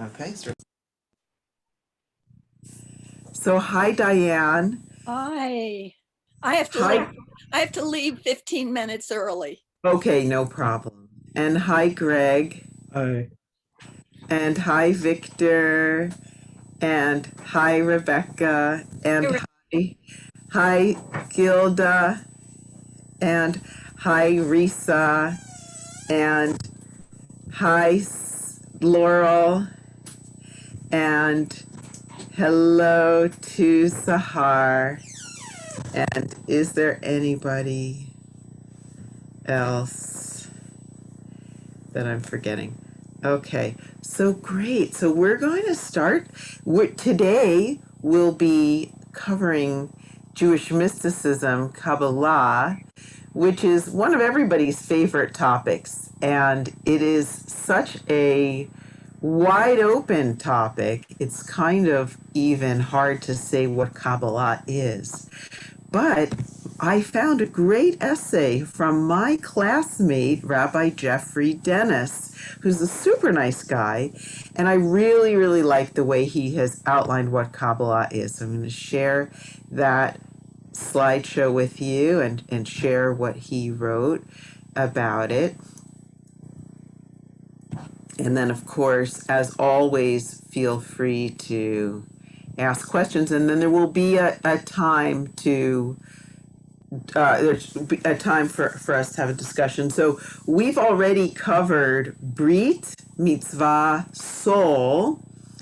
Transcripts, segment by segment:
Okay. So hi, Diane. I I have to leave. Hi. I have to leave 15 minutes early. Okay, no problem. And hi, Greg. Hi. And hi, Victor. And hi, Rebecca. And Here, hi, Gilda. And hi, Risa. And hi, Laurel. And hello to Sahar. And is there anybody else that I'm forgetting? Okay, so great. So we're going to start. Today we'll be covering Jewish mysticism, Kabbalah, which is one of everybody's favorite topics. And it is such a wide open topic. It's kind of even hard to say what Kabbalah is. But I found a great essay from my classmate, Rabbi Jeffrey Dennis, who's a super nice guy. And I really, really like the way he has outlined what Kabbalah is. So I'm going to share that slideshow with you and share what he wrote about it. And then, of course, as always, feel free to ask questions. And then there will be a time to there's a time for us to have a discussion. So we've already covered Brit, Mitzvah, Soul,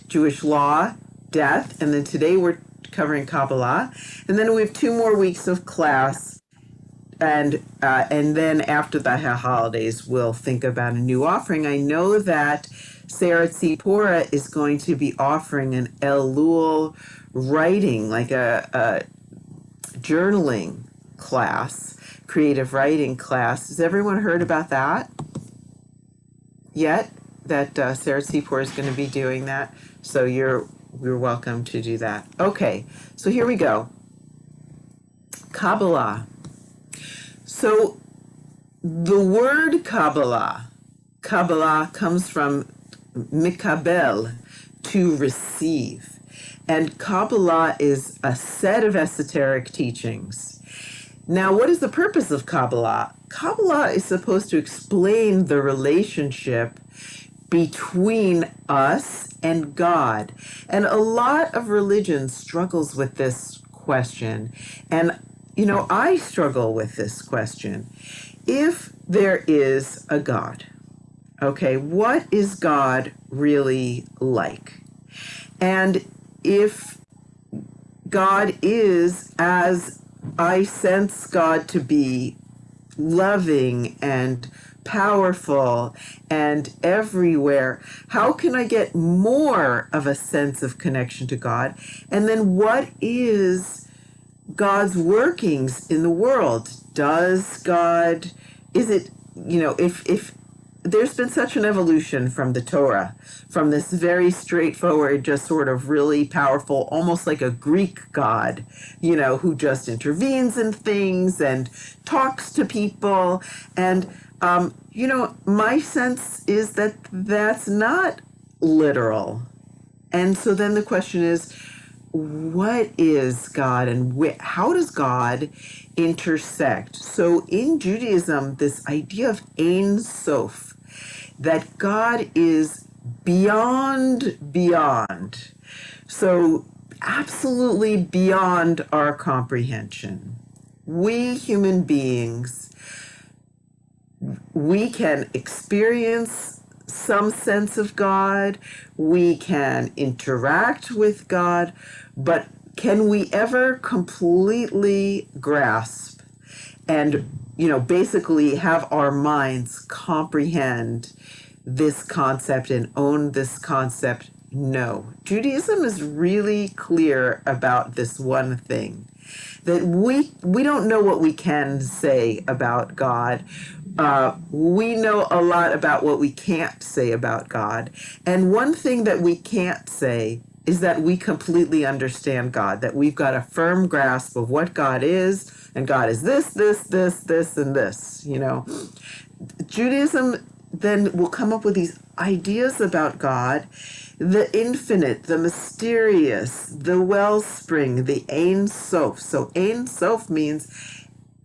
Jewish law, death, and then today we're covering Kabbalah. And then we have 2 more weeks of class, and then after the holidays, we'll think about a new offering. I know that Sarah Tzipora is going to be offering an Elul writing, like a journaling class, creative writing class. Has everyone heard about that yet? That Sarah Tzipora is going to be doing that. So you're welcome to do that. Okay, so here we go. Kabbalah. So the word Kabbalah comes from mikabel, to receive. And Kabbalah is a set of esoteric teachings. Now, what is the purpose of Kabbalah? Kabbalah is supposed to explain the relationship between us and God. And a lot of religion struggles with this question. And, I struggle with this question. If there is a God, okay, what is God really like? And if God is, as I sense God to be, loving and powerful and everywhere, how can I get more of a sense of connection to God? And then what is God's workings in the world? Does God, is it, if there's been such an evolution from the Torah, from this very straightforward, just sort of really powerful, almost like a Greek God, who just intervenes in things and talks to people. And, my sense is that that's not literal. And so then the question is, what is God and how does God intersect? So in Judaism, this idea of Ein Sof, that God is beyond. So absolutely beyond our comprehension. We human beings, we can experience some sense of God, we can interact with God, but can we ever completely grasp and, basically have our minds comprehend this concept and own this concept? No. Judaism is really clear about this one thing, that we don't know what we can say about God. We know a lot about what we can't say about God. And one thing that we can't say is that we completely understand God, that we've got a firm grasp of what God is, and God is this, and this, Judaism then will come up with these ideas about God the infinite, the mysterious, the wellspring, the Ein Sof. So Ein Sof means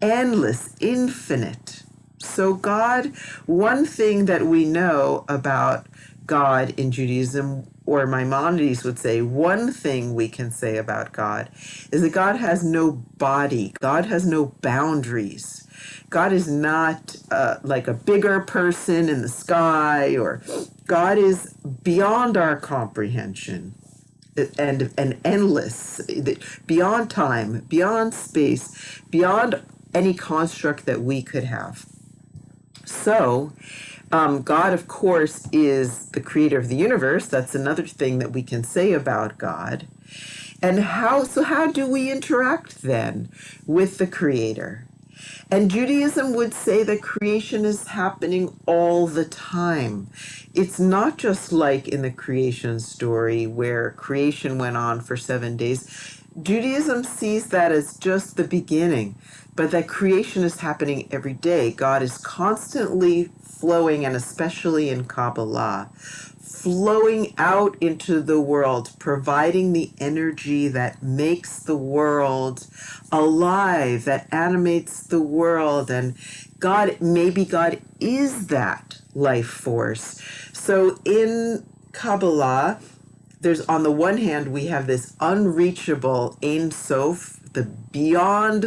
endless, infinite. So God, one thing that we know about God in Judaism, or Maimonides would say, one thing we can say about God is that God has no body. God has no boundaries. God is not like a bigger person in the sky, or God is beyond our comprehension and endless, beyond time, beyond space, beyond any construct that we could have. So, God, of course, is the creator of the universe. That's another thing that we can say about God. And how do we interact then with the creator? And Judaism would say that creation is happening all the time. It's not just like in the creation story where creation went on for 7 days. Judaism sees that as just the beginning, but that creation is happening every day. God is constantly flowing, and especially in Kabbalah, flowing out into the world, providing the energy that makes the world alive, that animates the world. And maybe God is that life force. So in Kabbalah, there's, on the one hand, we have this unreachable Ein Sof, the beyond,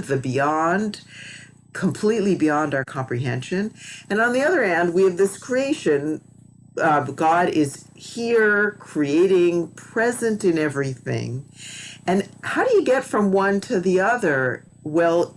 completely beyond our comprehension. And on the other hand, we have this creation. God is here, creating, present in everything. And how do you get from one to the other? Well,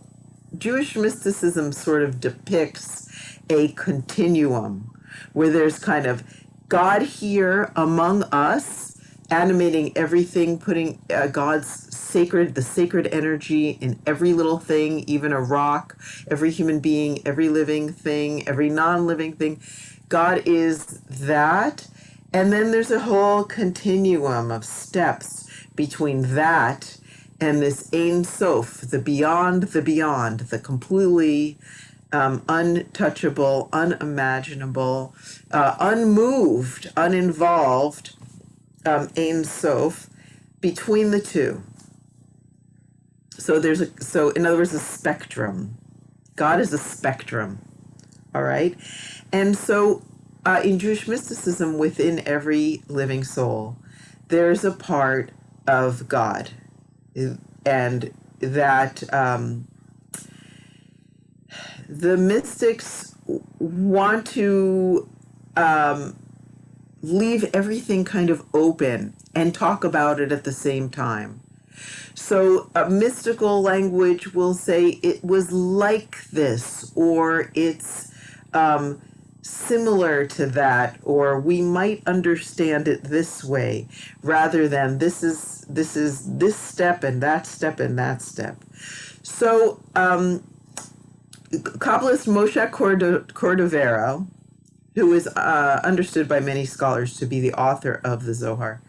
Jewish mysticism sort of depicts a continuum where there's kind of God here among us, animating everything, putting the sacred energy in every little thing, even a rock, every human being, every living thing, every non-living thing. God is that. And then there's a whole continuum of steps between that and this Ein Sof, the beyond, the completely untouchable, unimaginable, unmoved, uninvolved Ein Sof between the two. So in other words, a spectrum. God is a spectrum. All right. And so in Jewish mysticism, within every living soul, there's a part of God. And that the mystics want to leave everything kind of open and talk about it at the same time. So a mystical language will say it was like this, or it's similar to that, or we might understand it this way, rather than this is this step and that step and that step. So Kabbalist Moshe Cordovero, who is understood by many scholars to be the author of the Zohar,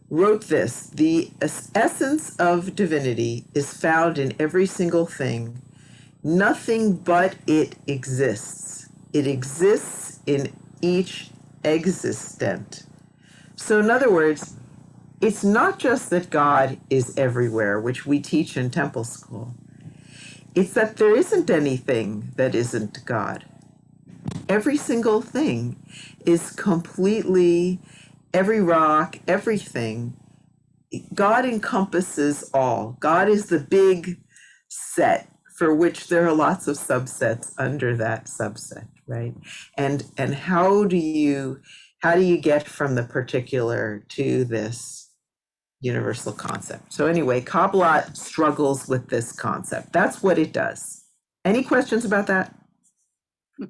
wrote this: the essence of divinity is found in every single thing. Nothing but it exists. It exists in each existent. So in other words, it's not just that God is everywhere, which we teach in temple school. It's that there isn't anything that isn't God. Every single thing is completely, every rock, everything. God encompasses all. God is the big set for which there are lots of subsets under that subset, right? And how do you get from the particular to this universal concept? So anyway, Kabbalah struggles with this concept. That's what it does. Any questions about that? All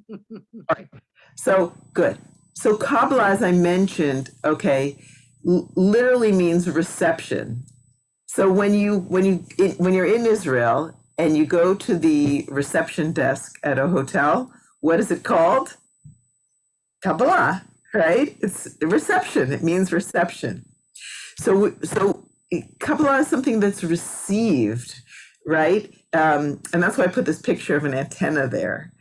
right. So good. So Kabbalah, as I mentioned, okay, literally means reception. So when you're in Israel and you go to the reception desk at a hotel, what is it called? Kabbalah, right? It's reception. It means reception. So Kabbalah is something that's received, right? And that's why I put this picture of an antenna there.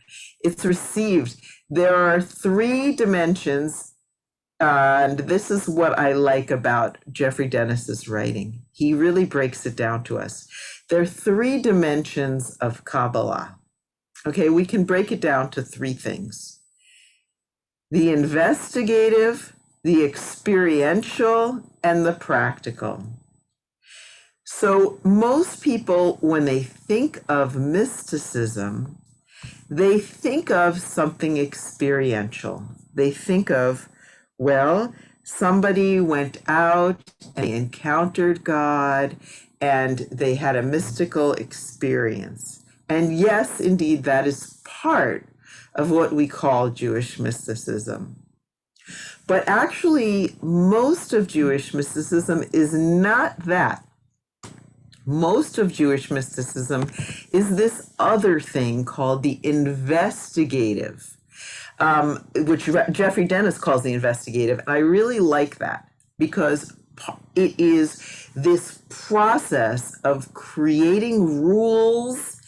It's received. There are 3 dimensions And this is what I like about Jeffrey Dennis's writing. He really breaks it down to us. There are three dimensions of Kabbalah. Okay, we can break it down to three things: the investigative, the experiential, and the practical. So, most people, when they think of mysticism, they think of something experiential. They think of, well, somebody went out and they encountered God and they had a mystical experience. And yes, indeed, that is part of what we call Jewish mysticism. But actually, most of Jewish mysticism is not that. Most of Jewish mysticism is this other thing called the investigative, which Jeffrey Dennis calls the investigative. And I really like that because it is this process of creating rules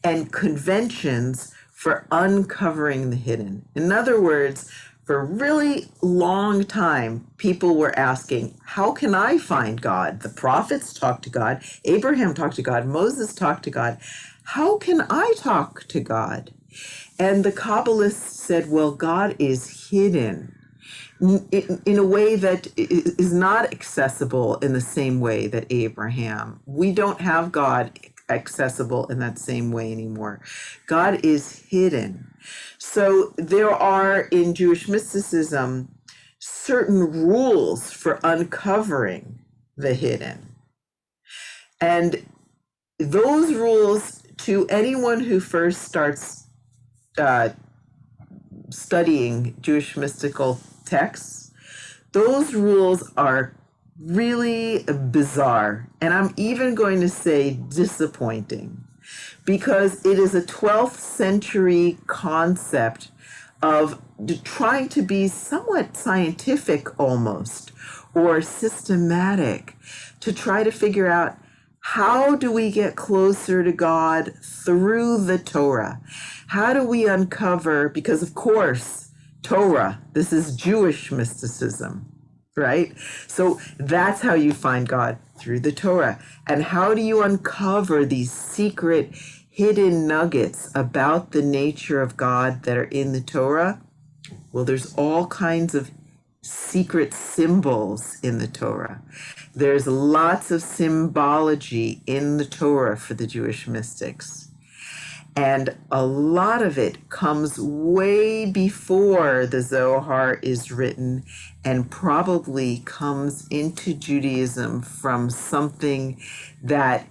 and conventions for uncovering the hidden. In other words, for a really long time, people were asking, how can I find God? The prophets talked to God, Abraham talked to God, Moses talked to God. How can I talk to God? And the Kabbalists said, well, God is hidden in a way that is not accessible in the same way that Abraham. We don't have God accessible in that same way anymore. God is hidden. So there are in Jewish mysticism certain rules for uncovering the hidden. And those rules, to anyone who first starts studying Jewish mystical texts, those rules are really bizarre. And I'm even going to say disappointing, because it is a 12th century concept of trying to be somewhat scientific almost, or systematic, to try to figure out how do we get closer to God through the Torah? How do we uncover, because of course, Torah, this is Jewish mysticism, right? So that's how you find God, through the Torah. And how do you uncover these secret hidden nuggets about the nature of God that are in the Torah? Well, there's all kinds of secret symbols in the Torah. There's lots of symbology in the Torah for the Jewish mystics. And a lot of it comes way before the Zohar is written, and probably comes into Judaism from something that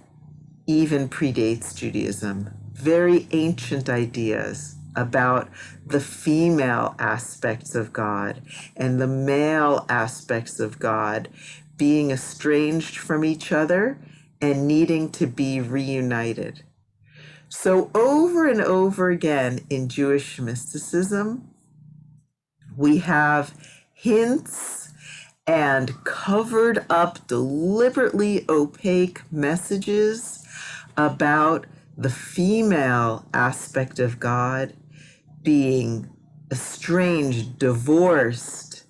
even predates Judaism. Very ancient ideas about the female aspects of God and the male aspects of God being estranged from each other and needing to be reunited. So over and over again in Jewish mysticism, we have hints and covered up, deliberately opaque messages about the female aspect of God being estranged, divorced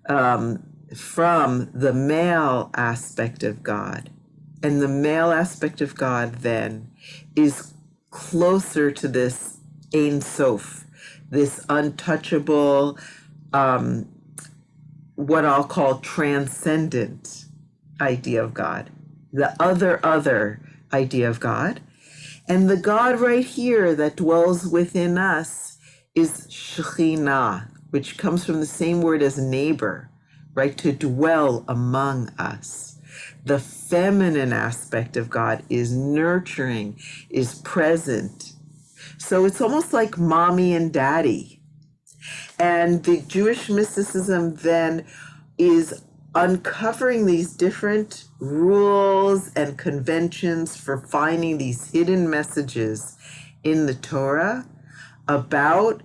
from the male aspect of God. And the male aspect of God then is closer to this Ein Sof, this untouchable, what I'll call transcendent idea of God, the other idea of God. And the God right here that dwells within us is Shekhinah, which comes from the same word as neighbor, right? To dwell among us. The feminine aspect of God is nurturing, is present. So it's almost like mommy and daddy. And the Jewish mysticism then is uncovering these different rules and conventions for finding these hidden messages in the Torah about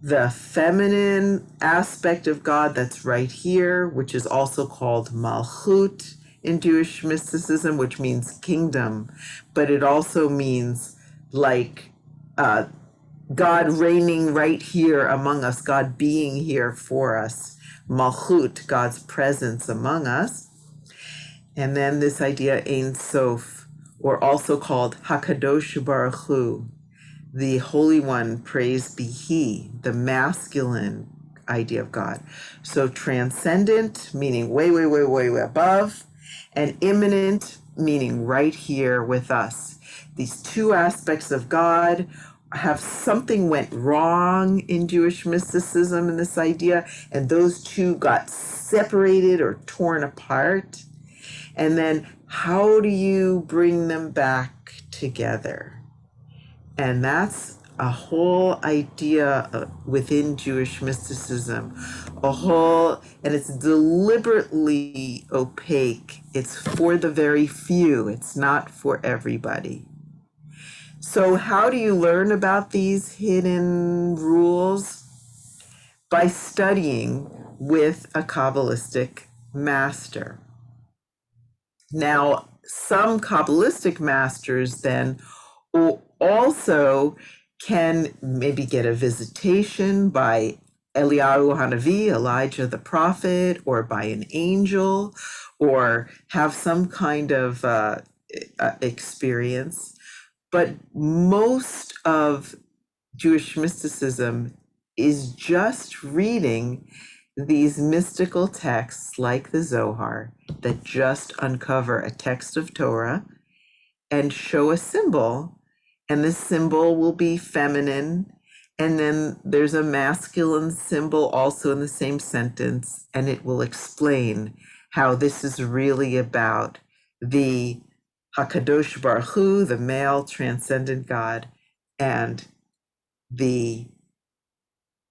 the feminine aspect of God that's right here, which is also called Malchut in Jewish mysticism, which means kingdom, but it also means like God reigning right here among us, God being here for us, Malchut, God's presence among us. And then this idea Ein Sof, or also called Hakadosh Baruch Hu, the Holy One, praised be He, the masculine idea of God. So transcendent, meaning way, way, way, way, way above, and immanent, meaning right here with us. These two aspects of God have something went wrong in Jewish mysticism in this idea, and those two got separated or torn apart. And then how do you bring them back together? And that's a whole idea within Jewish mysticism, and it's deliberately opaque. It's for the very few, it's not for everybody. So, how do you learn about these hidden rules? By studying with a Kabbalistic master. Now, some Kabbalistic masters then also can maybe get a visitation by Eliyahu Hanavi, Elijah the prophet, or by an angel, or have some kind of experience. But most of Jewish mysticism is just reading these mystical texts like the Zohar that just uncover a text of Torah and show a symbol, and this symbol will be feminine, and then there's a masculine symbol also in the same sentence, and it will explain how this is really about the Hakadosh Baruch Hu, the male transcendent God, and the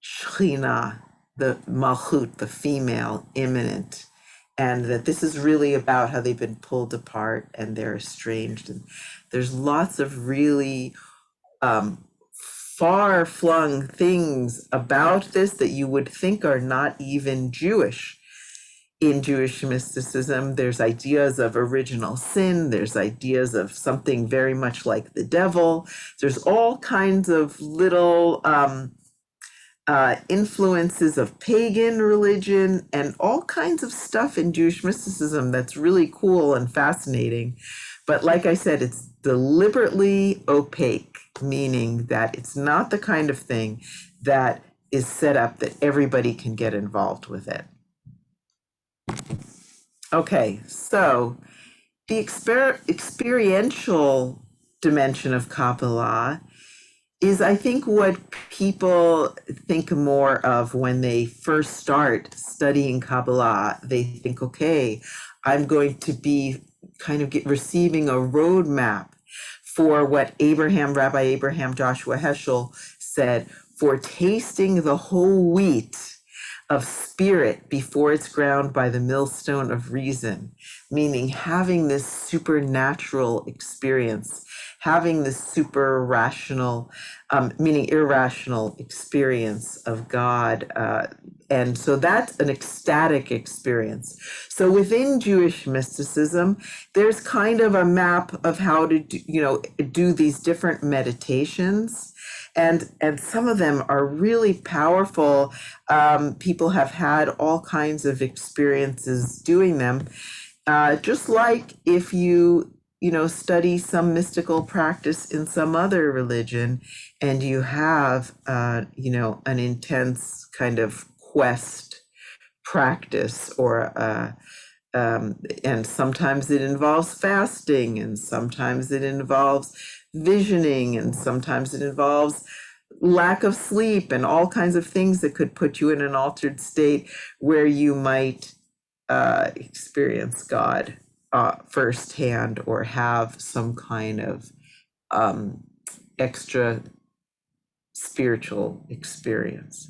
Shekhinah, the Malchut, the female immanent, and that this is really about how they've been pulled apart and they're estranged. And there's lots of really far-flung things about this that you would think are not even Jewish. In Jewish mysticism, there's ideas of original sin, there's ideas of something very much like the devil, there's all kinds of little influences of pagan religion and all kinds of stuff in Jewish mysticism that's really cool and fascinating. But like I said, it's deliberately opaque, meaning that it's not the kind of thing that is set up that everybody can get involved with it. Okay, so the experiential dimension of Kabbalah is, I think, what people think more of when they first start studying Kabbalah. They think, okay, I'm going to be kind of receiving a roadmap for what Rabbi Abraham Joshua Heschel said, for tasting the whole wheat of spirit before it's ground by the millstone of reason, meaning having this supernatural experience, having this super rational, meaning irrational experience of God. And so that's an ecstatic experience. So within Jewish mysticism, there's kind of a map of how to do these different meditations. And some of them are really powerful. People have had all kinds of experiences doing them. Just like if you study some mystical practice in some other religion, and you have an intense kind of quest practice, or and sometimes it involves fasting, and sometimes it involves visioning, and sometimes it involves lack of sleep, and all kinds of things that could put you in an altered state where you might experience God firsthand, or have some kind of extra spiritual experience.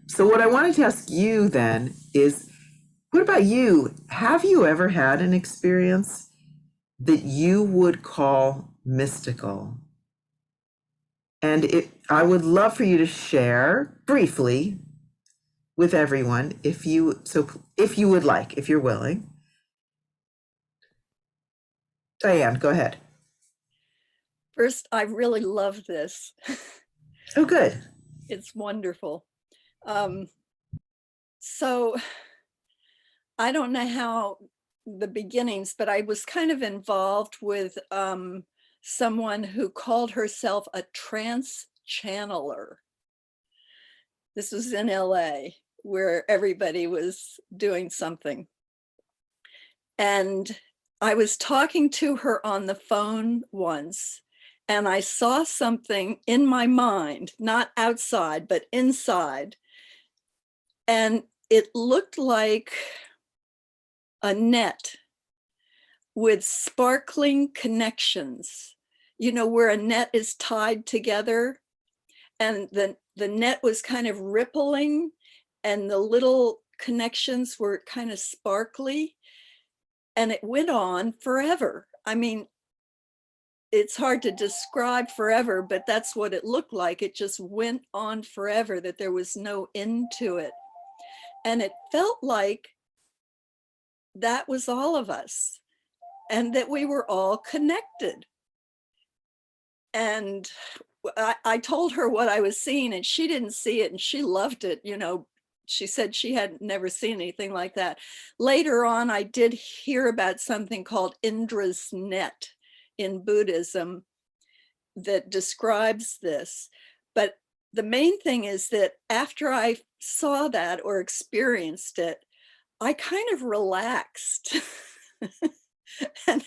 So what I wanted to ask you then is, what about you? Have you ever had an experience that you would call mystical? And I would love for you to share briefly with everyone, if you would like, if you're willing. Diane, go ahead. First, I really love this. Oh, good. It's wonderful. Um, so I don't know how the beginnings, but I was kind of involved with someone who called herself a trance channeler. This was in LA, where everybody was doing something. And I was talking to her on the phone once, and I saw something in my mind, not outside, but inside. And it looked like a net with sparkling connections, you know, where a net is tied together, and the net was kind of rippling, and the little connections were kind of sparkly, and it went on forever. I mean, it's hard to describe forever, but that's what it looked like. It just went on forever, that there was no end to it. And it felt like that was all of us, and that we were all connected. And I told her what I was seeing, and she didn't see it, and she loved it. You know, she said she had never seen anything like that. Later on, I did hear about something called Indra's net in Buddhism that describes this. But the main thing is that after I saw that or experienced it, I kind of relaxed. And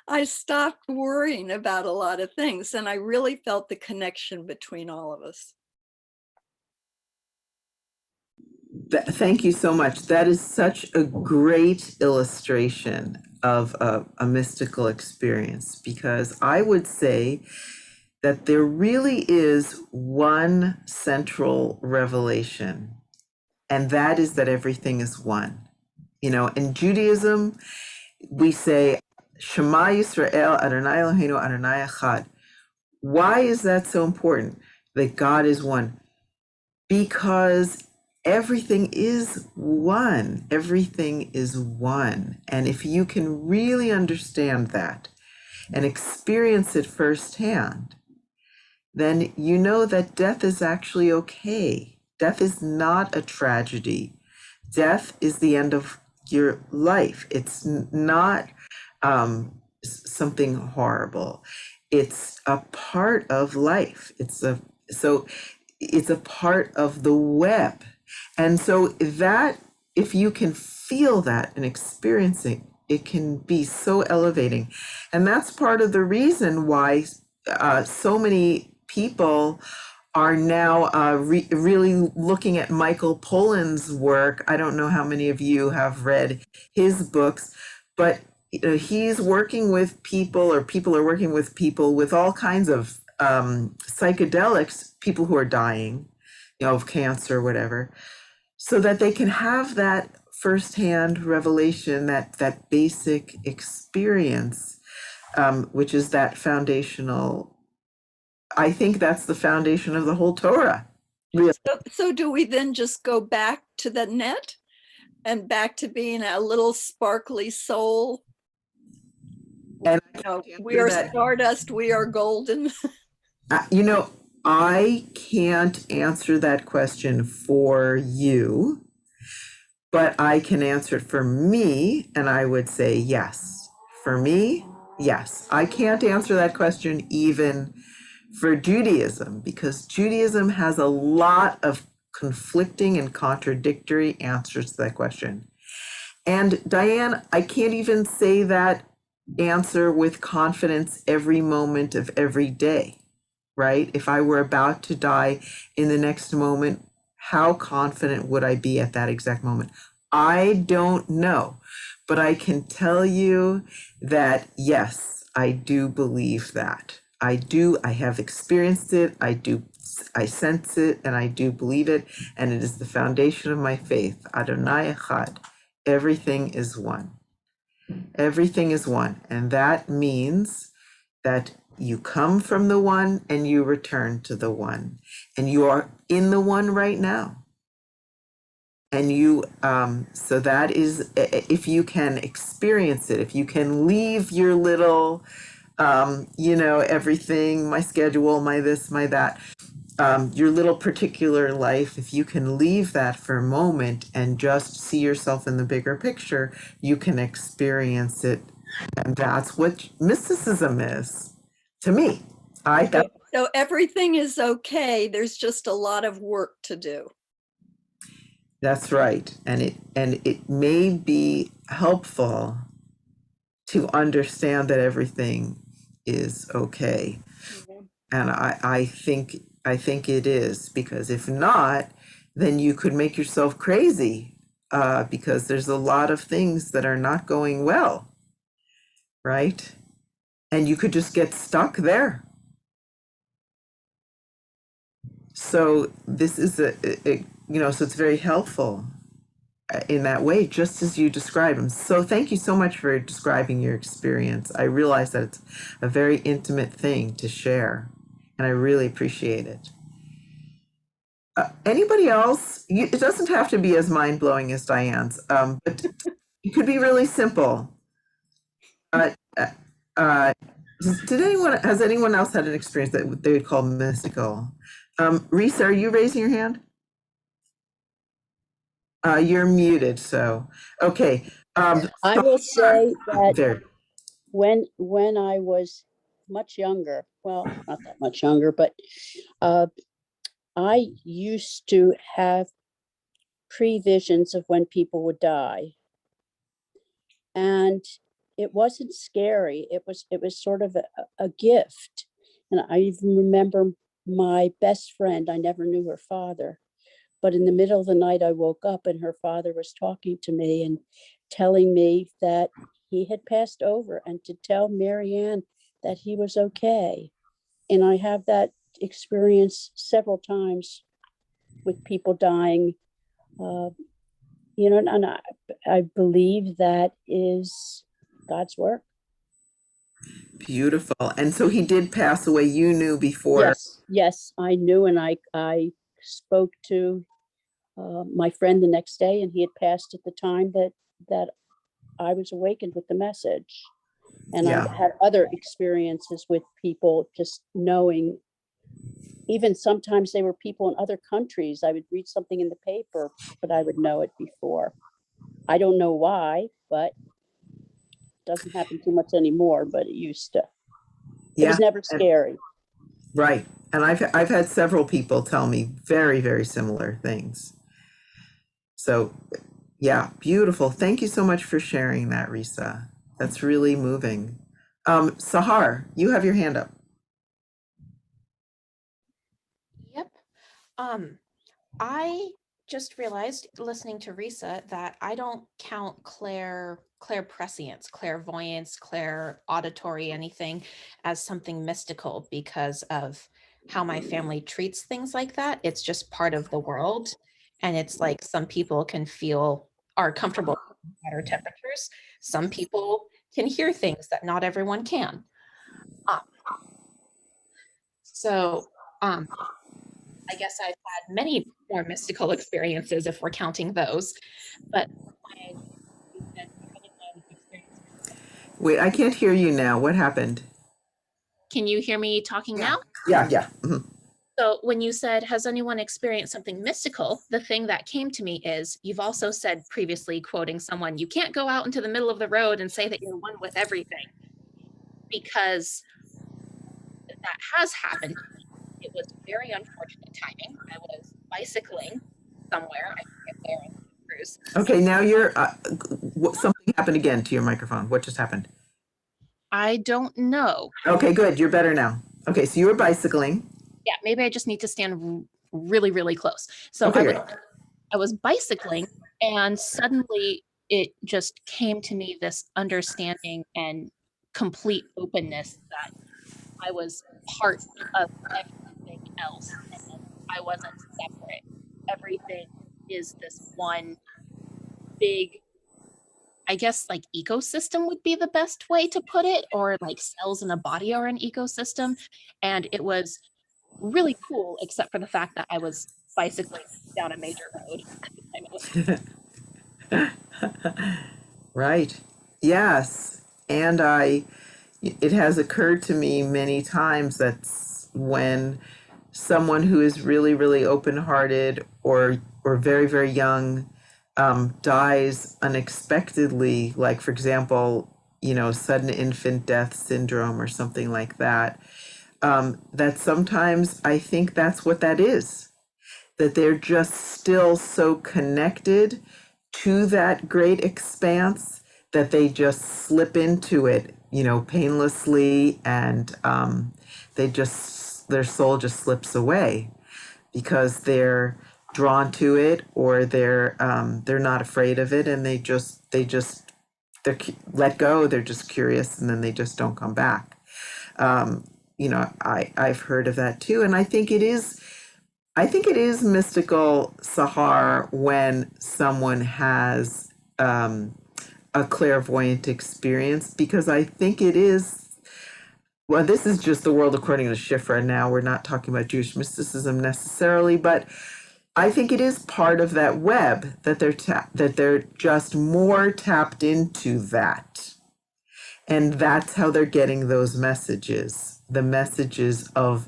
I stopped worrying about a lot of things, and I really felt the connection between all of us. Thank you so much. That is such a great illustration of a mystical experience, because I would say that there really is one central revelation, and that is that everything is one. You know, in Judaism, we say, Shema Yisrael, Adonai Eloheinu, Adonai Echad. Why is that so important? That God is one? Because everything is one. Everything is one. And if you can really understand that and experience it firsthand, then you know that death is actually okay. Death is not a tragedy. Death is the end of your life. It's not something horrible. It's a part of life. It's a part of the web. And so that, if you can feel that and experiencing, it can be so elevating. And that's part of the reason why so many people are now really looking at Michael Pollan's work. I don't know how many of you have read his books, but he's working with people, or people are working with people with all kinds of psychedelics, people who are dying, you know, of cancer or whatever, so that they can have that firsthand revelation, that basic experience, which is that foundational. I think that's the foundation of the whole Torah. Really. So do we then just go back to the net and back to being a little sparkly soul? And You know, we are stardust, we are golden. you know, I can't answer that question for you, but I can answer it for me, and I would say yes. For me, yes. I can't answer that question even for Judaism, because Judaism has a lot of conflicting and contradictory answers to that question. And Diane, I can't even say that answer with confidence every moment of every day, right? If I were about to die in the next moment, how confident would I be at that exact moment? I don't know, but I can tell you that yes, I do believe that. I do. I have experienced it. I sense it, and I do believe it. And it is the foundation of my faith. Adonai Echad. Everything is one. Everything is one. And that means that you come from the one and you return to the one. And you are in the one right now. And so that is, if you can experience it, if you can leave your little everything, my schedule, my this, my that, your little particular life, if you can leave that for a moment and just see yourself in the bigger picture, you can experience it. And that's what mysticism is to me. So, so everything is okay. There's just a lot of work to do. That's right. And it may be helpful to understand that everything is okay. And I think it is, because if not, then you could make yourself crazy, because there's a lot of things that are not going well, right? And you could just get stuck there. So this is so it's very helpful in that way, just as you describe them. So thank you so much for describing your experience. I realize that it's a very intimate thing to share, and I really appreciate it. Anybody else? It doesn't have to be as mind blowing as Diane's, but it could be really simple. Uh, uh, uh, has anyone else had an experience that they would call mystical? Risa, are you raising your hand? You're muted, so okay. I will say that There. when I was much younger, well, not that much younger, but I used to have previsions of when people would die. And it wasn't scary. It was sort of a gift. And I even remember my best friend, I never knew her father, but in the middle of the night, I woke up and her father was talking to me and telling me that he had passed over and to tell Marianne that he was okay. And I have that experience several times with people dying. And I believe that is God's work. Beautiful. And so he did pass away. You knew before. Yes, I knew, and I spoke to my friend the next day, and he had passed at the time that I was awakened with the message. And Yeah. I had other experiences with people just knowing, even sometimes they were people in other countries. I would read something in the paper, but I would know it before. I don't know why, but it doesn't happen too much anymore, but it used to. It Yeah. was never scary. Right. And I've had several people tell me very, very similar things. So yeah, beautiful. Thank you so much for sharing that, Risa. That's really moving. Sahar, you have your hand up. Yep. I just realized listening to Risa that I don't count clairprescience, clairvoyance, clair auditory, anything as something mystical because of how my family treats things like that. It's just part of the world. And it's like some people are comfortable with better temperatures. Some people can hear things that not everyone can. So I guess I've had many more mystical experiences if we're counting those. But Wait, I can't hear you now. What happened? can you hear me talking now? Yeah. So when you said, has anyone experienced something mystical? The thing that came to me is you've also said previously, quoting someone, you can't go out into the middle of the road and say that you're one with everything, because that has happened. It was very unfortunate timing. I was bicycling somewhere. I forget where on the cruise. Okay, now you're something happened again to your microphone. What just happened? I don't know. Okay, good. You're better now. Okay, so you were bicycling. Yeah, maybe I just need to stand really, really close. So Okay, I was bicycling, and suddenly it just came to me, this understanding and complete openness that I was part of everything else, and I wasn't separate. Everything is this one big, I guess, like ecosystem would be the best way to put it, or like cells in a body are an ecosystem. And it was really cool, except for the fact that I was bicycling down a major road at the time it was. Right. Yes. And it has occurred to me many times that's when someone who is really, really open-hearted or very, very young dies unexpectedly, like for example, sudden infant death syndrome or something like that. That sometimes I think that's what that is, that they're just still so connected to that great expanse that they just slip into it, painlessly, and their soul just slips away because they're drawn to it, or they're not afraid of it, and they're let go. They're just curious, and then they just don't come back. I've heard of that too, and I think it is mystical, Sahar, when someone has a clairvoyant experience, because I think it is, well, this is just the world according to Shifra now. We're not talking about Jewish mysticism necessarily, but I think it is part of that web that they're just more tapped into that. And that's how they're getting those messages, the messages of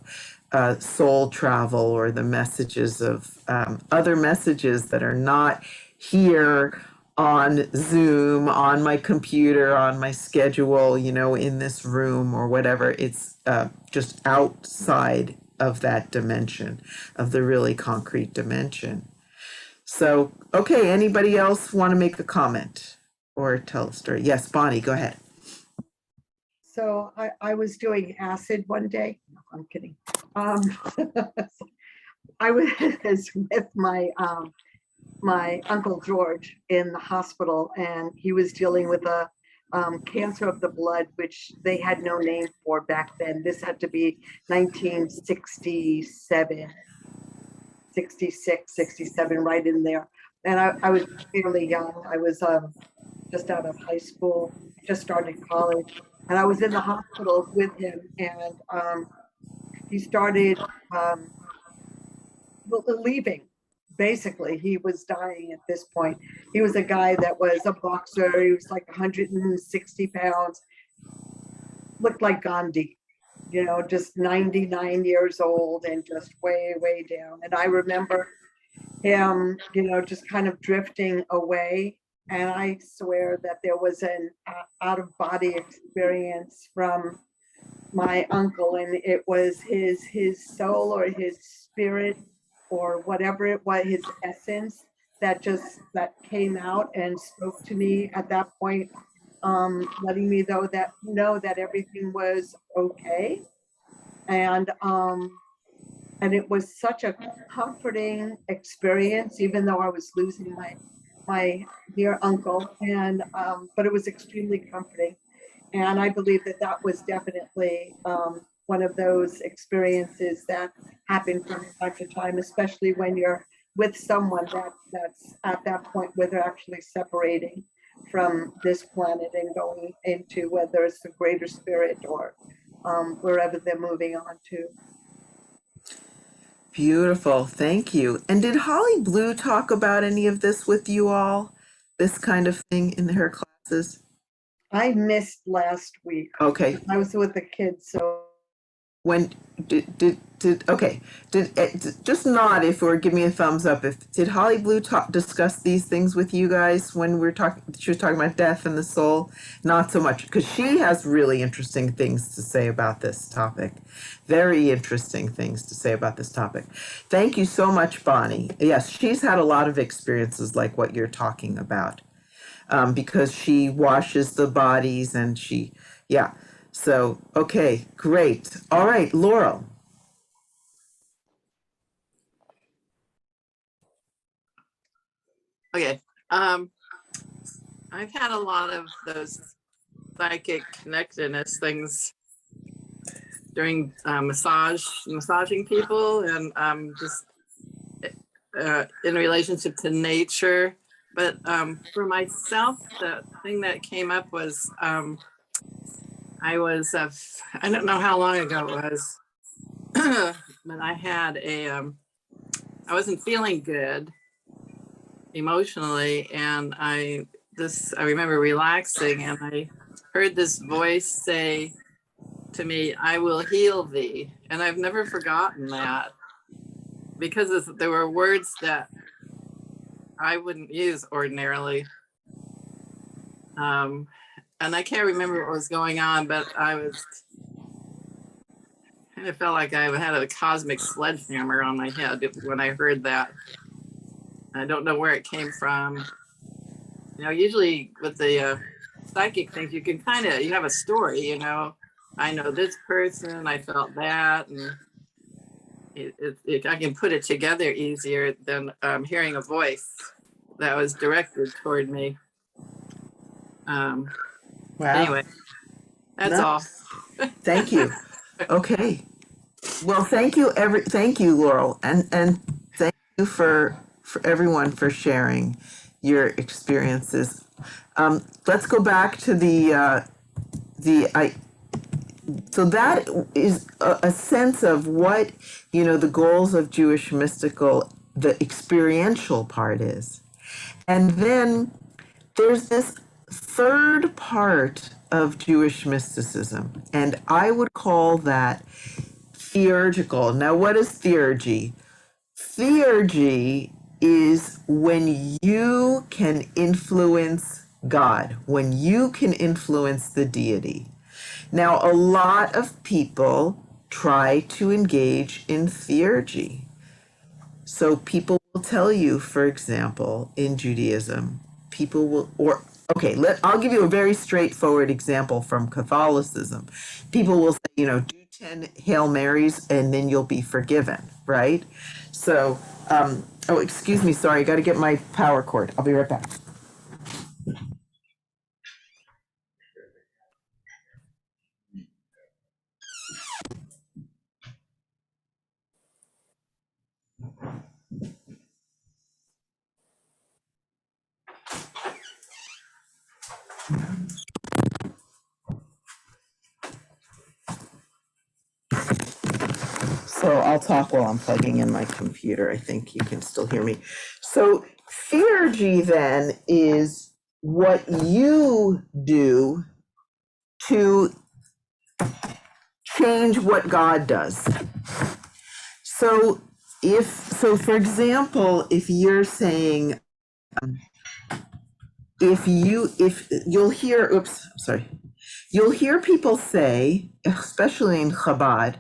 soul travel, or the messages of other messages that are not here on Zoom, on my computer, on my schedule, in this room or whatever. It's just outside of that dimension, of the really concrete dimension. So, okay, anybody else want to make a comment or tell a story? Yes, Bonnie, go ahead. So I was doing acid one day. No, I'm kidding. I was with my Uncle George in the hospital, and he was dealing with a cancer of the blood, which they had no name for back then. This had to be 1967, 66, 67, right in there. And I was fairly young. I was just out of high school, just started college. And I was in the hospital with him, and he started leaving. Basically, he was dying at this point. He was a guy that was a boxer. He was like 160 pounds, looked like Gandhi, just 99 years old and just way, way down. And I remember him, just kind of drifting away. And I swear that there was an out of body experience from my uncle, and it was his soul or his spirit or whatever it was, his essence that came out and spoke to me at that point, letting me know that everything was okay. And it was such a comforting experience, even though I was losing my dear uncle, and but it was extremely comforting. And I believe that was definitely one of those experiences that happen from time to time, especially when you're with someone that's at that point where they're actually separating from this planet and going into, whether it's the greater spirit or wherever they're moving on to. Beautiful. Thank you. And did Holly Blue talk about any of this with you all? This kind of thing in her classes? I missed last week. Okay. I was with the kids, so. When just nod if, or give me a thumbs up if, did Holly Blue discuss these things with you guys when she was talking about death and the soul? Not so much, because she has really interesting things to say about this topic. Very interesting things to say about this topic. Thank you so much, Bonnie. Yes, she's had a lot of experiences like what you're talking about, because she washes the bodies, and yeah. So, okay, great. All right, Laurel. Okay. I've had a lot of those psychic connectedness things during massaging people, and just in relationship to nature. But for myself, the thing that came up was I was, I don't know how long ago it was, but I had I wasn't feeling good emotionally, and I remember relaxing, and I heard this voice say, to me, I will heal thee. And I've never forgotten that, because there were words that I wouldn't use ordinarily. And I can't remember what was going on, but I felt like I had a cosmic sledgehammer on my head when I heard that. I don't know where it came from. Usually with the psychic things, you can you have a story, I know this person, I felt that, and I can put it together easier than hearing a voice that was directed toward me. Wow. Anyway, that's all. Thank you. Okay. Well, thank you, Laurel, and thank you for everyone for sharing your experiences. Let's go back to so that is a sense of what, the goals of Jewish mystical, the experiential part is. And then there's this third part of Jewish mysticism, and I would call that theurgical. Now, what is theurgy? Theurgy is when you can influence God, when you can influence the deity. Now, a lot of people try to engage in theurgy. So people will tell you, for example, in Judaism, I'll give you a very straightforward example from Catholicism. People will say, do 10 Hail Marys and then you'll be forgiven, right? So, excuse me, sorry, I got to get my power cord. I'll be right back. So I'll talk while I'm plugging in my computer. I think you can still hear me. So theurgy then is what you do to change what God does. So for example, if you're saying, you'll hear people say, especially in Chabad,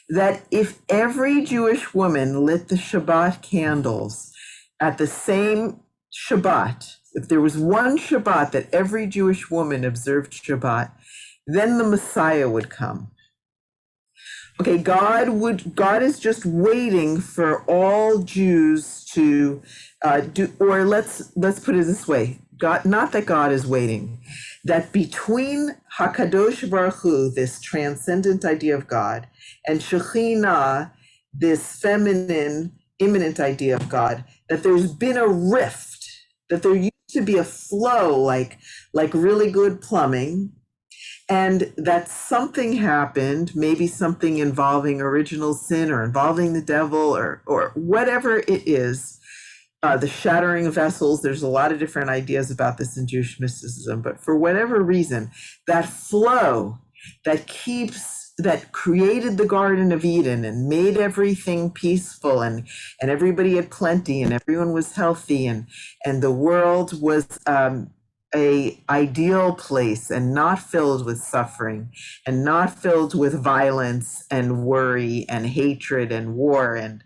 that if every Jewish woman lit the Shabbat candles at the same Shabbat, if there was one Shabbat that every Jewish woman observed Shabbat, then the Messiah would come. Okay, God is just waiting for all Jews to do, or let's put it this way. God, not that God is waiting, that between Hakadosh Baruch Hu, this transcendent idea of God, and Shekhinah, this feminine, immanent idea of God, that there's been a rift, that there used to be a flow like really good plumbing, and that something happened, maybe something involving original sin or involving the devil or whatever it is, the shattering of vessels. There's a lot of different ideas about this in Jewish mysticism, but for whatever reason, that flow that created the Garden of Eden and made everything peaceful and everybody had plenty and everyone was healthy and the world was a ideal place and not filled with suffering and not filled with violence and worry and hatred and war and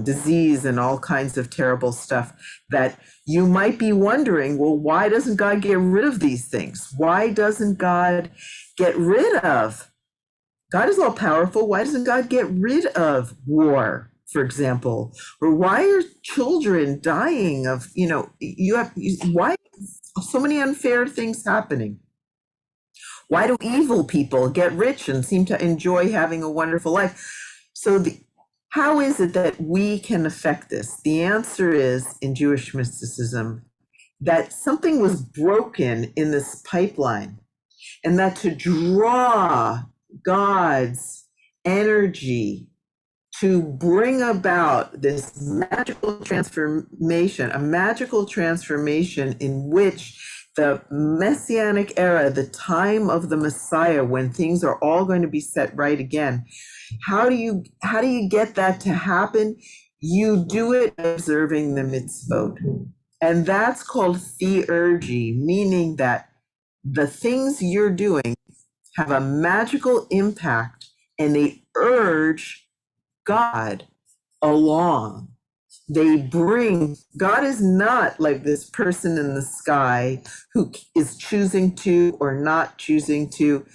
disease and all kinds of terrible stuff, that you might be wondering, well, why doesn't God get rid of these things? Why doesn't God get rid of? God is all powerful. Why doesn't God get rid of war, for example? Or why are children dying of, why so many unfair things happening? Why do evil people get rich and seem to enjoy having a wonderful life? So how is it that we can affect this? The answer is, in Jewish mysticism, that something was broken in this pipeline, and that to draw God's energy to bring about this magical transformation, a magical transformation in which the Messianic era, the time of the Messiah, when things are all going to be set right again. How do you get that to happen? You do it observing the mitzvot. And that's called theurgy, meaning that the things you're doing have a magical impact and they urge God along. They bring, God is not like this person in the sky who is choosing to or not choosing to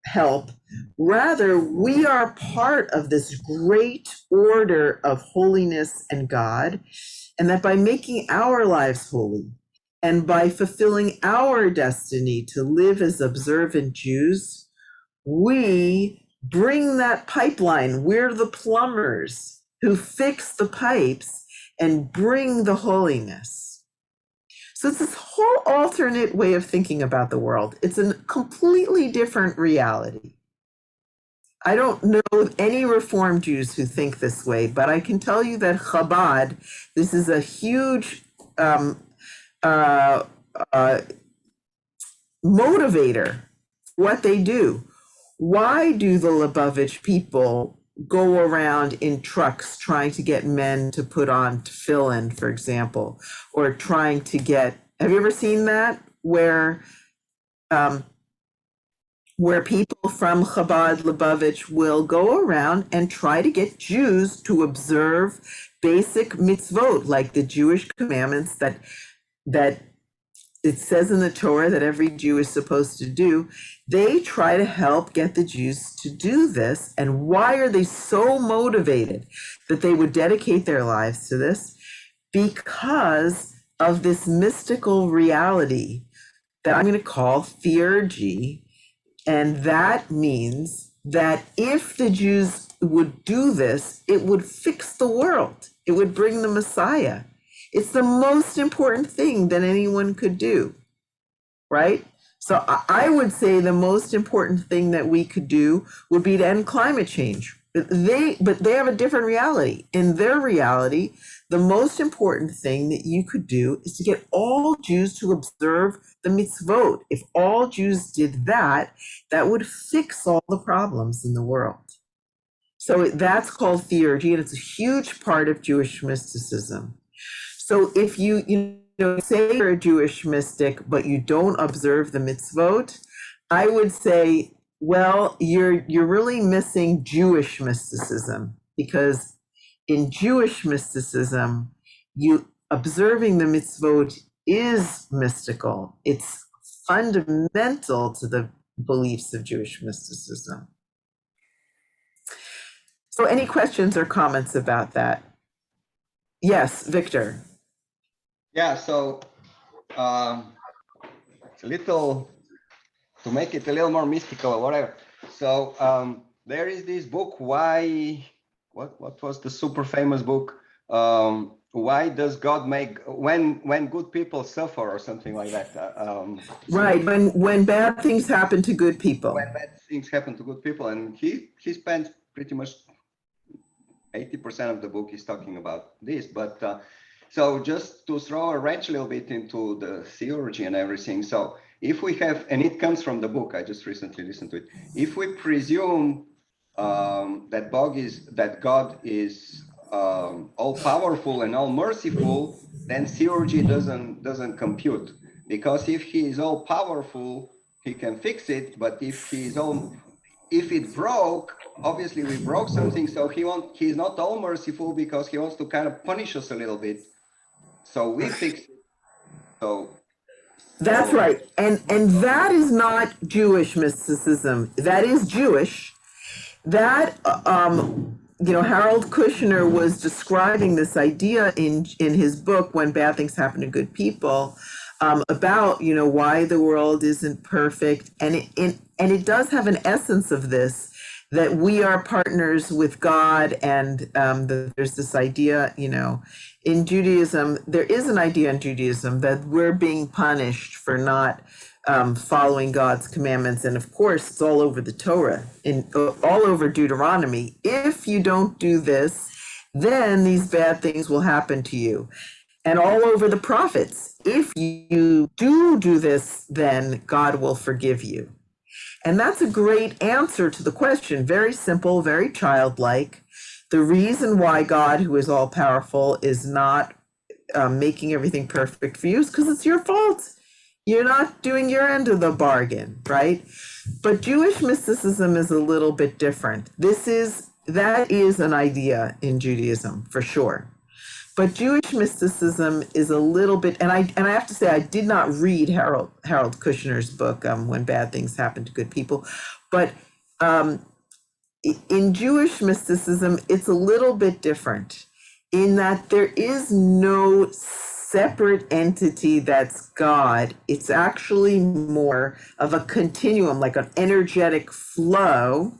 help. Rather, we are part of this great order of holiness and God, and that by making our lives holy and by fulfilling our destiny to live as observant Jews, we bring that pipeline. We're the plumbers who fix the pipes and bring the holiness. So it's this whole alternate way of thinking about the world. It's a completely different reality. I don't know of any Reform Jews who think this way, but I can tell you that Chabad, this is a huge motivator for what they do. Why do the Lubavitch people go around in trucks trying to get men to put on tefillin, for example, or trying to get, have you ever seen that? Where people from Chabad Lubavitch will go around and try to get Jews to observe basic mitzvot, like the Jewish commandments that it says in the Torah that every Jew is supposed to do. They try to help get the Jews to do this. And why are they so motivated that they would dedicate their lives to this? Because of this mystical reality that I'm going to call theurgy. And that means that if the Jews would do this, it would fix the world. It would bring the Messiah. It's the most important thing that anyone could do, right? So I would say the most important thing that we could do would be to end climate change. But they have a different reality. In their reality, the most important thing that you could do is to get all Jews to observe the mitzvot. If all Jews did that, that would fix all the problems in the world. So that's called theurgy, and it's a huge part of Jewish mysticism. So if you say you're a Jewish mystic, but you don't observe the mitzvot, I would say, well, you're really missing Jewish mysticism, because in Jewish mysticism, observing the mitzvot is mystical. It's fundamental to the beliefs of Jewish mysticism. So any questions or comments about that? Yes, Victor. Yeah, so it's a little, to make it a little more mystical or whatever. So there is this book, what was the super famous book? Why does God make, when good people suffer or something like that? Right, when bad things happen to good people. When bad things happen to good people. And he spent pretty much 80% of the book is talking about this, but so just to throw a wrench a little bit into the theology and everything. So if we have, and it comes from the book, I just recently listened to it. If we presume that God is all powerful and all merciful, then theology doesn't compute, because if he is all powerful, he can fix it. But if it broke, obviously we broke something, so he's not all merciful because he wants to kind of punish us a little bit. So we fix it. That's right. And that is not Jewish mysticism. That is Jewish. That Harold Kushner was describing this idea in his book, When Bad Things Happen to Good People, about why the world isn't perfect, and it does have an essence of this, that we are partners with God, and there's this idea, in Judaism, there is an idea in Judaism that we're being punished for not following God's commandments, and of course, it's all over the Torah, all over Deuteronomy. If you don't do this, then these bad things will happen to you. and all over the prophets. If you do this, then God will forgive you. And that's a great answer to the question. Very simple, very childlike. The reason why God, who is all powerful, is not making everything perfect for you is because it's your fault. You're not doing your end of the bargain, right? But Jewish mysticism is a little bit different. That is an idea in Judaism for sure. But Jewish mysticism is a little bit, and I have to say, I did not read Harold Kushner's book, When Bad Things Happen to Good People, but in Jewish mysticism, it's a little bit different in that there is no separate entity that's God. It's actually more of a continuum, like an energetic flow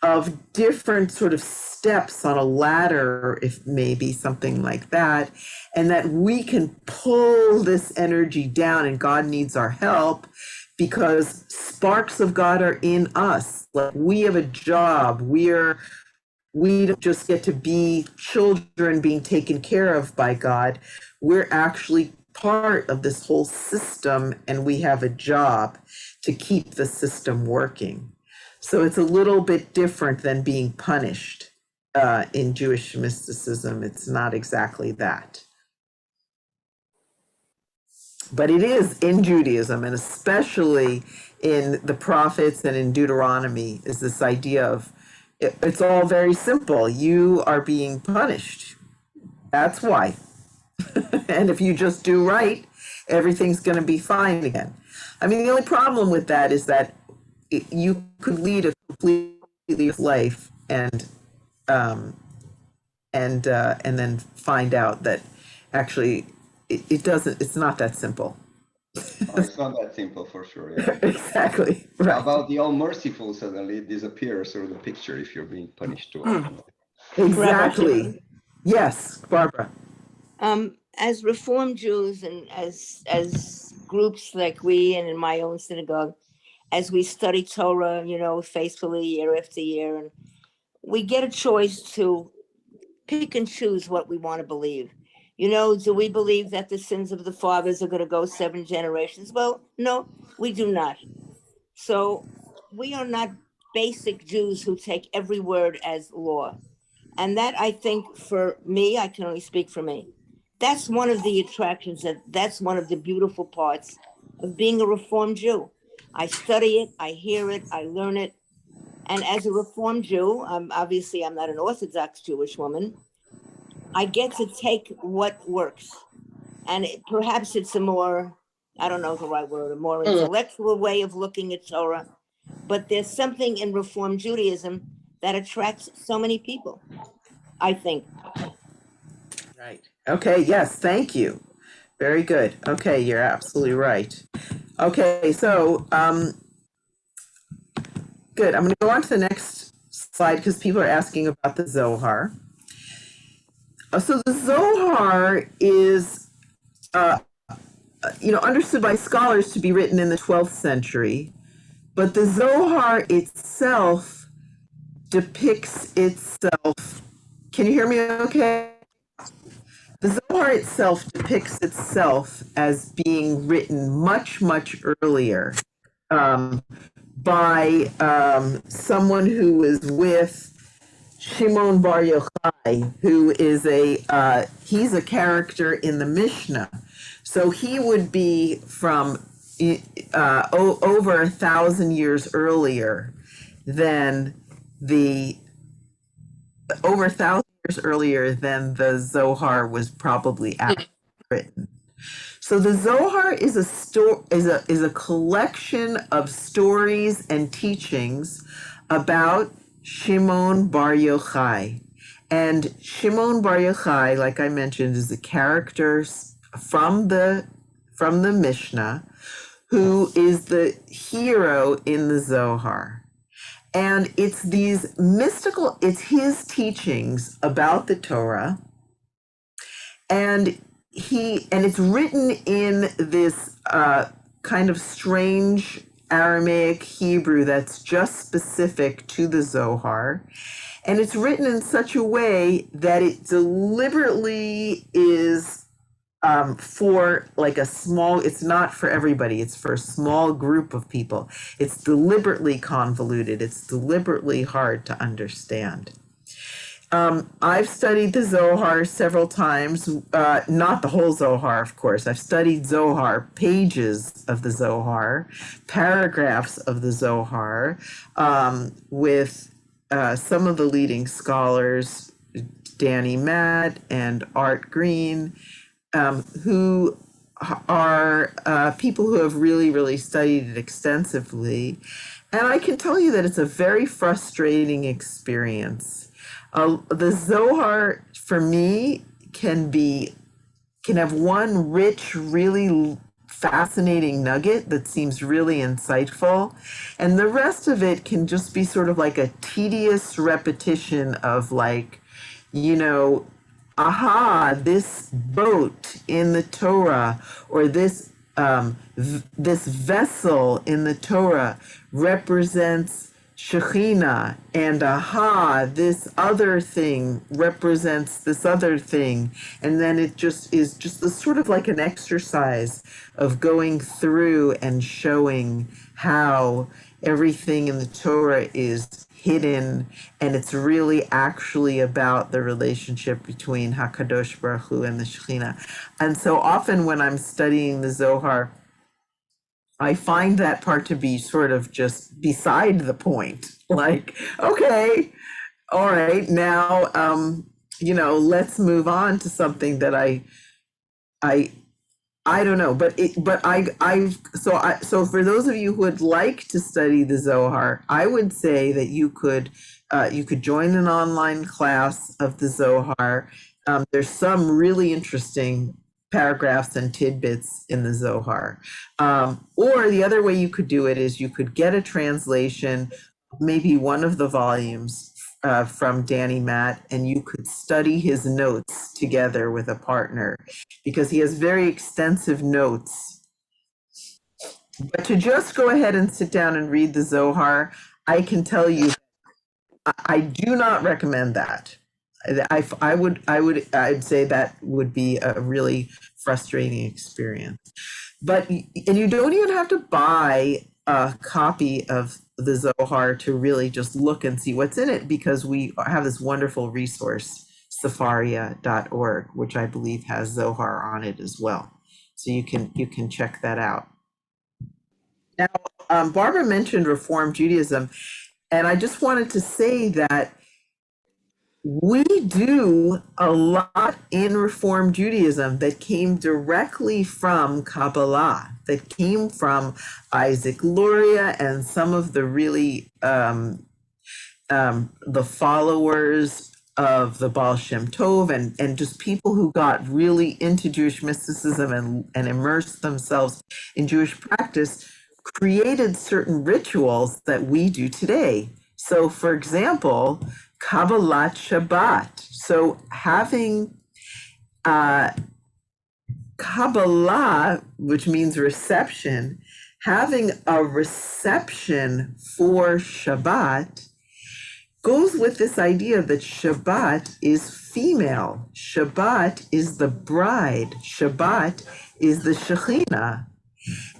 of different sort of steps on a ladder, if maybe something like that, and that we can pull this energy down, and God needs our help because sparks of God are in us. Like, we have a job. We don't just get to be children being taken care of by God. We're actually part of this whole system, and we have a job to keep the system working. So it's a little bit different than being punished in Jewish mysticism. It's not exactly that. But it is in Judaism, and especially in the prophets and in Deuteronomy, is this idea of it's all very simple. You are being punished. That's why. And if you just do right, everything's going to be fine again. I mean, the only problem with that is that you could lead a completely life and then find out that actually it's not that simple. Oh, it's not that simple for sure. Yeah. Exactly. Right. How about the all merciful suddenly disappears through the picture if you're being punished too often? Exactly. Yes, Barbara. As Reformed Jews and as groups like we and in my own synagogue, as we study Torah, faithfully year after year, and we get a choice to pick and choose what we want to believe. Do we believe that the sins of the fathers are going to go 7 generations? Well, no, we do not. So we are not basic Jews who take every word as law. And that, I think, for me, I can only speak for me, that's one of the attractions, that's one of the beautiful parts of being a Reformed Jew. I study it, I hear it, I learn it. And as a Reformed Jew, I'm not an Orthodox Jewish woman. I get to take what works. And perhaps it's a more, I don't know the right word, a more intellectual way of looking at Torah. But there's something in Reformed Judaism that attracts so many people, I think. Right. Okay, yes, thank you. Very good. Okay, you're absolutely right. Okay, so good. I'm going to go on to the next slide because people are asking about the Zohar. So the Zohar is, understood by scholars to be written in the 12th century, but the Zohar itself depicts itself. Can you hear me okay? The Zohar itself depicts itself as being written much, much earlier by someone who was with Shimon Bar Yochai, who is he's a character in the Mishnah. So he would be from over 1,000 years earlier than the Zohar was probably written. So the Zohar is a collection of stories and teachings about Shimon Bar Yochai. And Shimon Bar Yochai, like I mentioned, is a character from the Mishnah who is the hero in the Zohar. And it's it's his teachings about the Torah. And it's written in this kind of strange Aramaic Hebrew that's just specific to the Zohar. And it's written in such a way that it deliberately is for like a small, it's not for everybody, it's for a small group of people. It's deliberately convoluted, it's deliberately hard to understand. I've studied the Zohar several times, not the whole Zohar, of course. I've studied Zohar, pages of the Zohar, paragraphs of the Zohar, with some of the leading scholars, Danny Matt and Art Green, who are people who have really, really studied it extensively. And I can tell you that it's a very frustrating experience. The Zohar, for me, can have one rich, really fascinating nugget that seems really insightful, and the rest of it can just be sort of like a tedious repetition of, like, aha, this boat in the Torah, or this this vessel in the Torah represents Shekhinah, and aha, this other thing represents this other thing. And then it just is just a sort of like an exercise of going through and showing how everything in the Torah is hidden, and it's really actually about the relationship between HaKadosh Baruch Hu and the Shekhinah. And so often when I'm studying the Zohar, I find that part to be sort of just beside the point. Like, okay, all right, now, let's move on to something that I don't know, so for those of you who would like to study the Zohar, I would say that you could join an online class of the Zohar. There's some really interesting paragraphs and tidbits in the Zohar. Or the other way you could do it is you could get a translation, maybe one of the volumes from Danny Matt, and you could study his notes together with a partner, because he has very extensive notes. But to just go ahead and sit down and read the Zohar, I can tell you, I do not recommend that. I'd say that would be a really frustrating experience. And you don't even have to buy a copy of the Zohar to really just look and see what's in it, because we have this wonderful resource, Sefaria.org, which I believe has Zohar on it as well. So you can check that out. Now, Barbara mentioned Reform Judaism, and I just wanted to say that we do a lot in Reform Judaism that came directly from Kabbalah, that came from Isaac Luria and some of the really the followers of the Baal Shem Tov, and just people who got really into Jewish mysticism and immersed themselves in Jewish practice, created certain rituals that we do today. So, for example, Kabbalat Shabbat. So having Kabbalah, which means reception, having a reception for Shabbat goes with this idea that Shabbat is female. Shabbat is the bride. Shabbat is the Shekhinah.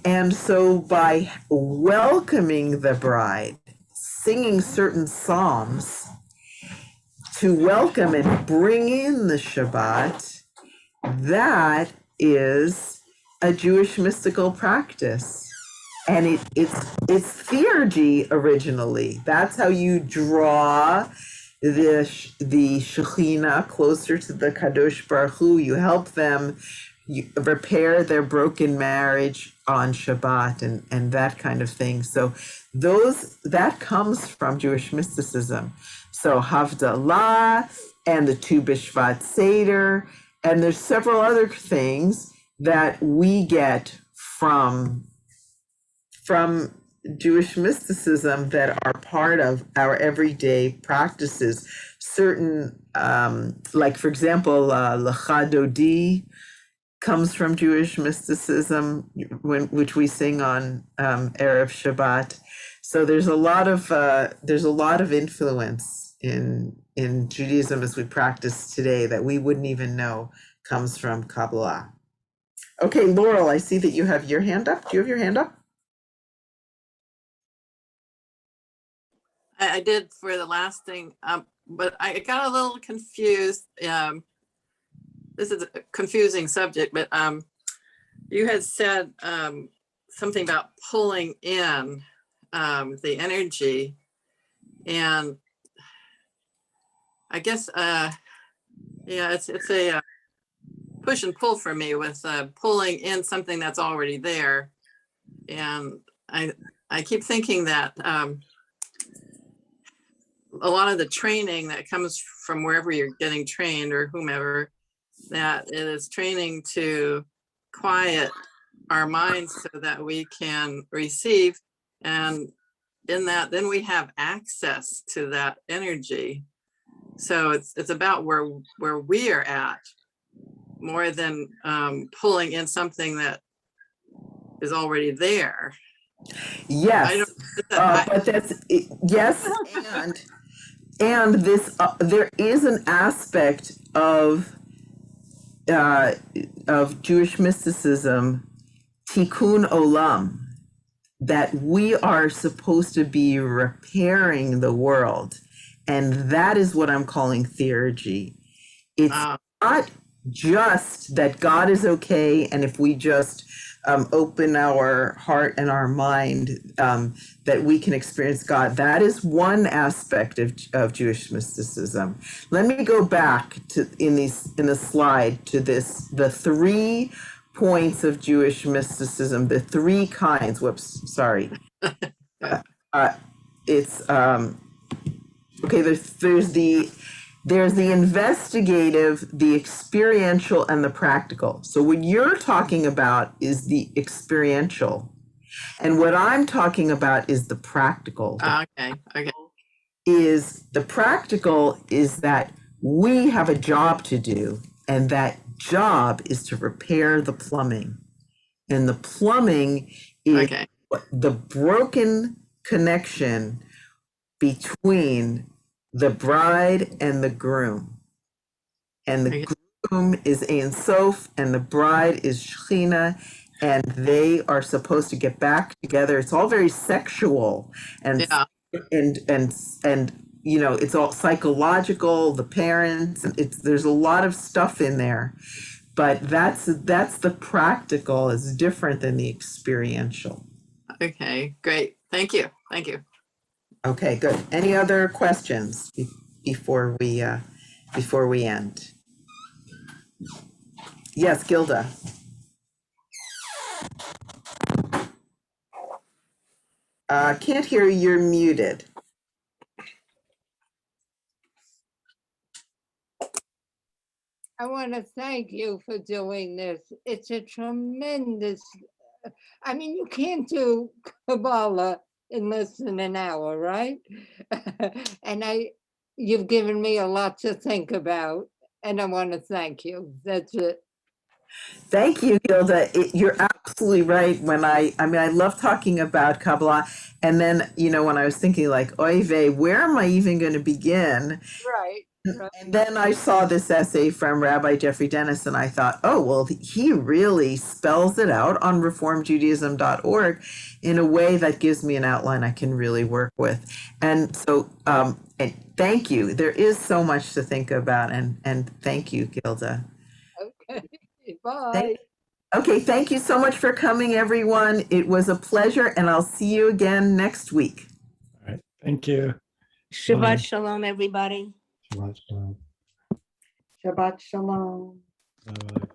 And so by welcoming the bride, singing certain psalms to welcome and bring in the Shabbat, that is a Jewish mystical practice. And it's theurgy originally. That's how you draw the Shekhinah closer to the Kadosh Baruch Hu. You help them repair their broken marriage on Shabbat and that kind of thing. So that comes from Jewish mysticism. So Havdalah and the Tu B'Shvat Seder, and there's several other things that we get from Jewish mysticism that are part of our everyday practices. Certain, like for example, Lecha Dodi comes from Jewish mysticism, which we sing on Erev Shabbat. So there's a lot of influence in Judaism as we practice today that we wouldn't even know comes from Kabbalah. Okay, Laurel, I see that you have your hand up. Do you have your hand up? I did for the last thing, but I got a little confused. This is a confusing subject, but you had said something about pulling in the energy, and I guess yeah, it's a push and pull for me with pulling in something that's already there, and I keep thinking that a lot of the training that comes from wherever you're getting trained or whomever, that it is training to quiet our minds so that we can receive, and in that then we have access to that energy. So it's about where we are at more than pulling in something that is already there. Yes, but that's yes, and this there is an aspect of Jewish mysticism, tikkun olam, that we are supposed to be repairing the world, and that is what I'm calling theurgy. It's not just that God is okay, and if we just open our heart and our mind, that we can experience God. That is one aspect of Jewish mysticism. Let me go back to in the slide to the 3 points of Jewish mysticism, the 3 kinds. Whoops, sorry. It's okay. There's the investigative, the experiential, and the practical. So what you're talking about is the experiential, and what I'm talking about is the practical. Okay. Is the practical is that we have a job to do, and that job is to repair the plumbing, and the plumbing is the broken connection between the bride and the groom. And the groom is Ein Sof and the bride is Shechina, and they are supposed to get back together. It's all very sexual and you know, it's all psychological, the parents, there's a lot of stuff in there. But that's the practical is different than the experiential. Okay, great. Thank you. Okay, good. Any other questions before we end? Yes, Gilda. Can't hear you. You're muted. I want to thank you for doing this. It's a tremendous, I mean, you can't do Kabbalah in less than an hour, right? And you've given me a lot to think about, and I want to thank you. That's it. Thank you, Gilda. You're absolutely right. When I love talking about Kabbalah, and then, you know, when I was thinking like, oy vey, where am I even going to begin? Right. And then I saw this essay from Rabbi Jeffrey Dennis, and I thought, oh, well, he really spells it out on reformjudaism.org in a way that gives me an outline I can really work with. And so, and thank you. There is so much to think about, and thank you, Gilda. Okay, bye. Okay, thank you so much for coming, everyone. It was a pleasure, and I'll see you again next week. All right, thank you. Shabbat shalom, everybody. Shabbat shalom. Shabbat shalom. Bye-bye.